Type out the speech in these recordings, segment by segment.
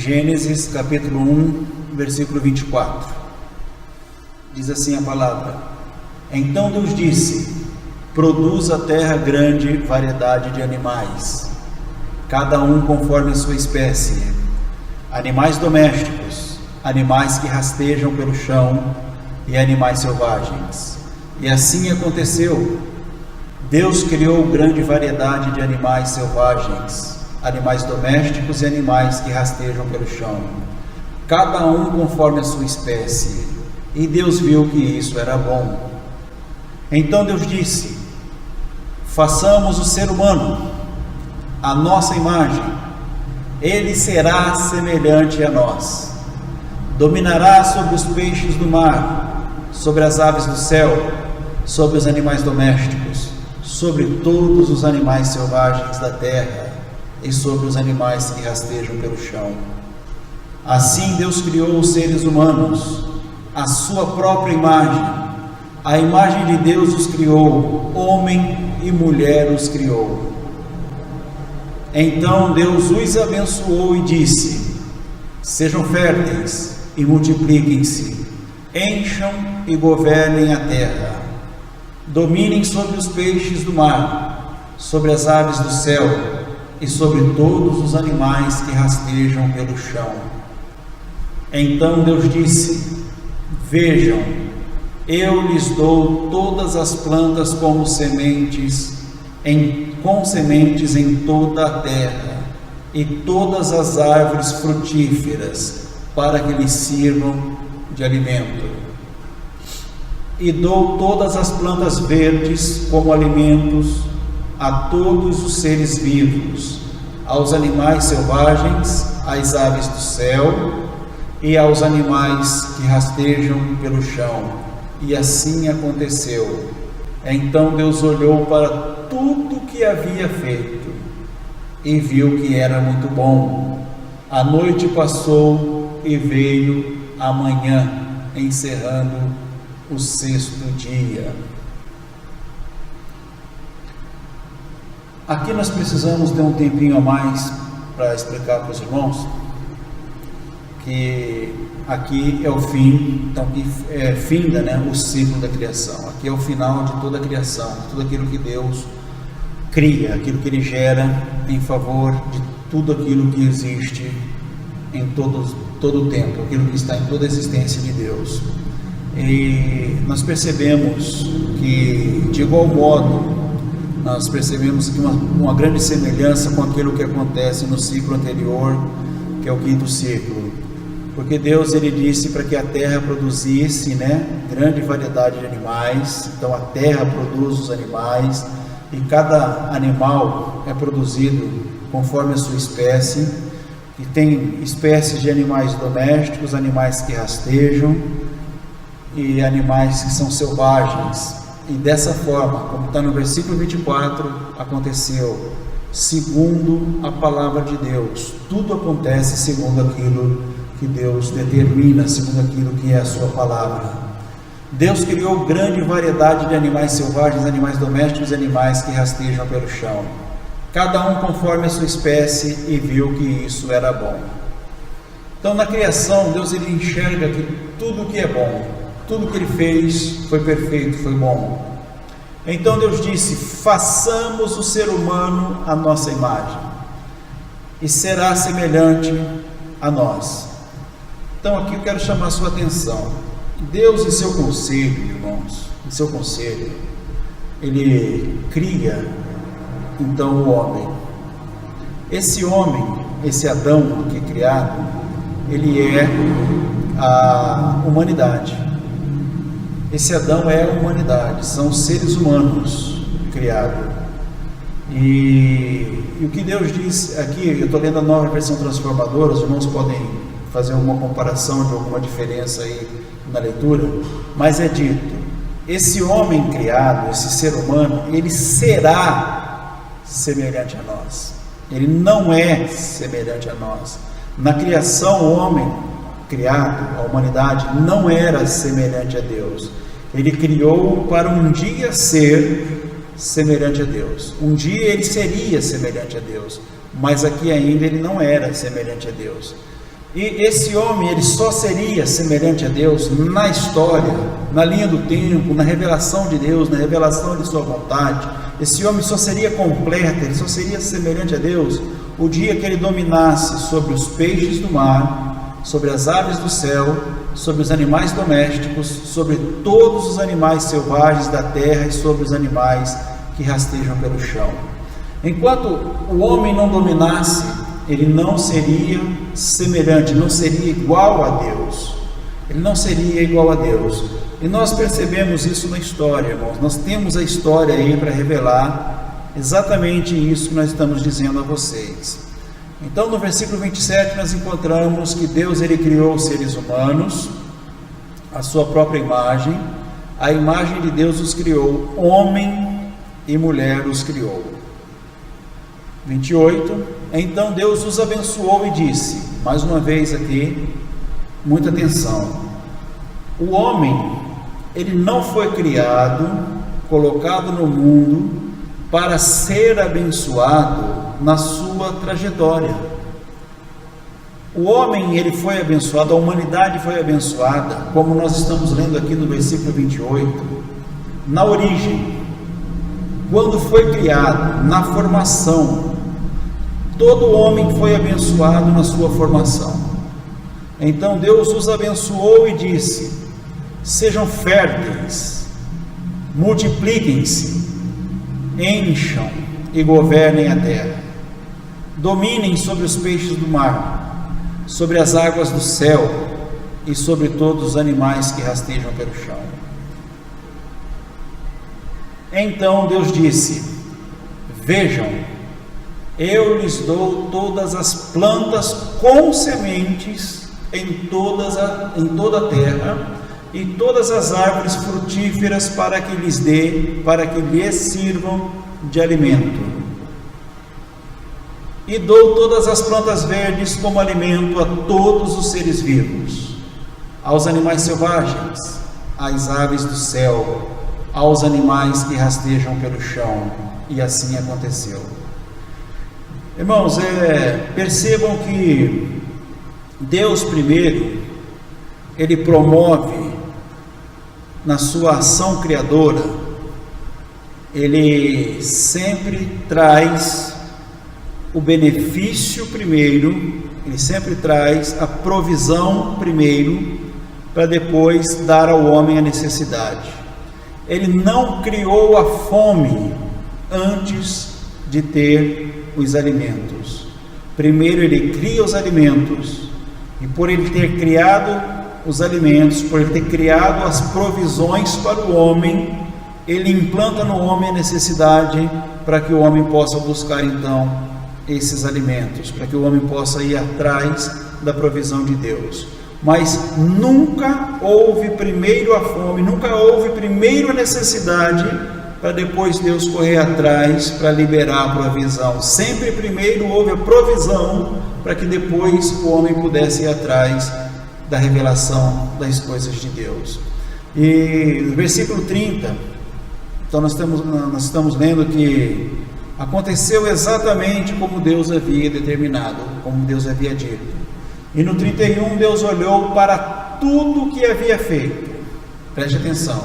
Gênesis capítulo 1, versículo 24. Diz assim a palavra: Então Deus disse: produz a terra grande variedade de animais, cada um conforme a sua espécie, animais domésticos, animais que rastejam pelo chão e animais selvagens. E assim aconteceu. Deus criou grande variedade de animais selvagens, animais domésticos e animais que rastejam pelo chão, cada um conforme a sua espécie. E Deus viu que isso era bom. Então Deus disse: façamos o ser humano à nossa imagem. Ele será semelhante a nós. Dominará sobre os peixes do mar, sobre as aves do céu, sobre os animais domésticos, sobre todos os animais selvagens da terra e sobre os animais que rastejam pelo chão. Assim Deus criou os seres humanos, à sua própria imagem. A imagem de Deus os criou, homem e mulher os criou. Então Deus os abençoou e disse: sejam férteis e multipliquem-se, encham e governem a terra, dominem sobre os peixes do mar, sobre as aves do céu e sobre todos os animais que rastejam pelo chão. Então Deus disse: vejam, eu lhes dou todas as plantas como sementes, com sementes em toda a terra, e todas as árvores frutíferas, para que lhes sirvam de alimento. E dou todas as plantas verdes como alimentos a todos os seres vivos, aos animais selvagens, às aves do céu e aos animais que rastejam pelo chão. E assim aconteceu. Então Deus olhou para tudo que havia feito e viu que era muito bom. A noite passou e veio a manhã, encerrando o sexto dia. Aqui nós precisamos ter um tempinho a mais para explicar para os irmãos que aqui é o fim, então aqui finda, o ciclo da criação. Aqui é o final de toda a criação, tudo aquilo que Deus cria, aquilo que Ele gera em favor de tudo aquilo que existe em todo o tempo, aquilo que está em toda a existência de Deus. E nós percebemos que, de igual modo, nós percebemos que uma grande semelhança com aquilo que acontece no ciclo anterior, que é o quinto ciclo. Porque Deus, Ele disse para que a terra produzisse, grande variedade de animais. Então a terra produz os animais, e cada animal é produzido conforme a sua espécie. E tem espécies de animais domésticos, animais que rastejam e animais que são selvagens. E dessa forma, como está no versículo 24, aconteceu segundo a palavra de Deus. Tudo acontece segundo aquilo que Deus determina, segundo aquilo que é a sua palavra. Deus criou grande variedade de animais selvagens, animais domésticos e animais que rastejam pelo chão, cada um conforme a sua espécie, e viu que isso era bom. Então na criação, Deus ele enxerga que tudo que é bom, tudo que Ele fez foi perfeito, foi bom. Então Deus disse: façamos o ser humano à nossa imagem, e será semelhante a nós. Então aqui eu quero chamar a sua atenção. Deus, em seu conselho, irmãos, em seu conselho, Ele cria então o homem. Esse homem, esse Adão aqui criado, ele é a humanidade. Esse Adão é a humanidade, são os seres humanos criados. E o que Deus diz aqui, eu estou lendo a Nova Versão Transformadora, os irmãos podem fazer uma comparação de alguma diferença aí na leitura, mas é dito: esse homem criado, esse ser humano, ele será semelhante a nós. Ele não é semelhante a nós. Na criação, o homem criado, a humanidade, não era semelhante a Deus. Ele criou para um dia ser semelhante a Deus. Um dia ele seria semelhante a Deus, mas aqui ainda ele não era semelhante a Deus. E esse homem, ele só seria semelhante a Deus na história, na linha do tempo, na revelação de Deus, na revelação de sua vontade. Esse homem só seria completo, ele só seria semelhante a Deus o dia que ele dominasse sobre os peixes do mar, sobre as aves do céu, sobre os animais domésticos, sobre todos os animais selvagens da terra e sobre os animais que rastejam pelo chão. Enquanto o homem não dominasse, ele não seria semelhante, não seria igual a Deus. Ele não seria igual a Deus. E nós percebemos isso na história, irmãos. Nós temos a história aí para revelar exatamente isso que nós estamos dizendo a vocês. Então, no versículo 27, nós encontramos que Deus, ele criou os seres humanos, a sua própria imagem. A imagem de Deus os criou, homem e mulher os criou. 28, então Deus os abençoou e disse, mais uma vez aqui, muita atenção, o homem, ele não foi criado, colocado no mundo, para ser abençoado na sua trajetória. O homem, ele foi abençoado, a humanidade foi abençoada, como nós estamos lendo aqui no versículo 28, na origem, quando foi criado, na formação. Todo homem foi abençoado na sua formação. Então Deus os abençoou e disse, sejam férteis, multipliquem-se, encham e governem a terra, dominem sobre os peixes do mar, sobre as águas do céu e sobre todos os animais que rastejam pelo chão. Então Deus disse, vejam, eu lhes dou todas as plantas com sementes em toda a terra, e todas as árvores frutíferas para que lhes sirvam de alimento. E dou todas as plantas verdes como alimento a todos os seres vivos, aos animais selvagens, às aves do céu, aos animais que rastejam pelo chão. E assim aconteceu. Irmãos, percebam que Deus primeiro, ele promove na sua ação criadora, ele sempre traz o benefício primeiro, ele sempre traz a provisão primeiro, para depois dar ao homem a necessidade. Ele não criou a fome antes de ter os alimentos. Primeiro ele cria os alimentos, e por ele ter criado os alimentos, por ele ter criado as provisões para o homem, ele implanta no homem a necessidade para que o homem possa buscar então esses alimentos, para que o homem possa ir atrás da provisão de Deus. Mas nunca houve primeiro a fome, nunca houve primeiro a necessidade para depois Deus correr atrás para liberar a provisão. Sempre primeiro houve a provisão para que depois o homem pudesse ir atrás da revelação das coisas de Deus. E no versículo 30, então nós estamos lendo que aconteceu exatamente como Deus havia determinado, como Deus havia dito. E no 31, Deus olhou para tudo que havia feito. Preste atenção.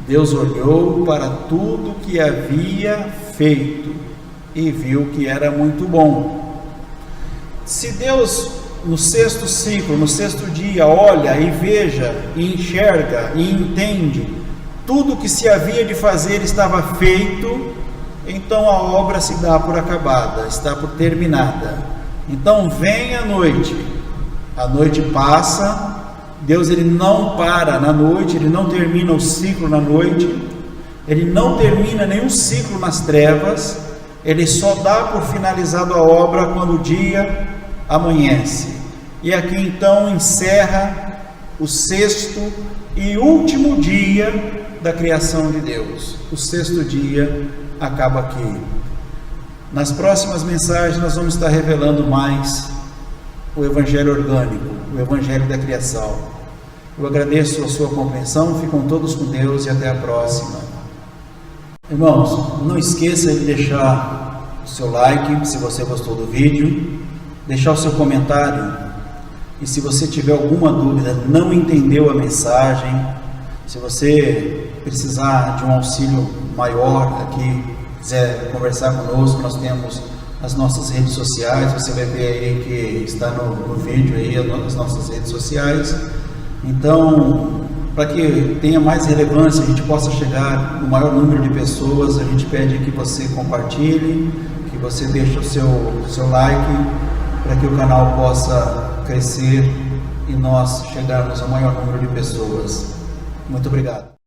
Deus olhou para tudo que havia feito e viu que era muito bom. Se Deus, no sexto ciclo, no sexto dia, olha e veja, e enxerga e entende tudo que se havia de fazer estava feito, então a obra se dá por acabada, está por terminada. Então vem a noite passa, Deus ele não para na noite, ele não termina o ciclo na noite, ele não termina nenhum ciclo nas trevas, ele só dá por finalizado a obra quando o dia amanhece. E aqui então encerra o sexto e último dia da criação de Deus. O sexto dia acaba aqui. Nas próximas mensagens nós vamos estar revelando mais o Evangelho orgânico, o Evangelho da criação. Eu agradeço a sua compreensão, ficam todos com Deus e até a próxima. Irmãos, não esqueça de deixar o seu like, se você gostou do vídeo, deixar o seu comentário E se você tiver alguma dúvida, não entendeu a mensagem, se você precisar de um auxílio maior aqui, quiser conversar conosco, nós temos as nossas redes sociais, você vai ver aí que está no vídeo aí as nossas redes sociais. Então, para que tenha mais relevância, a gente possa chegar no maior número de pessoas, a gente pede que você compartilhe, que você deixe o seu like, para que o canal possa crescer e nós chegarmos ao maior número de pessoas. Muito obrigado.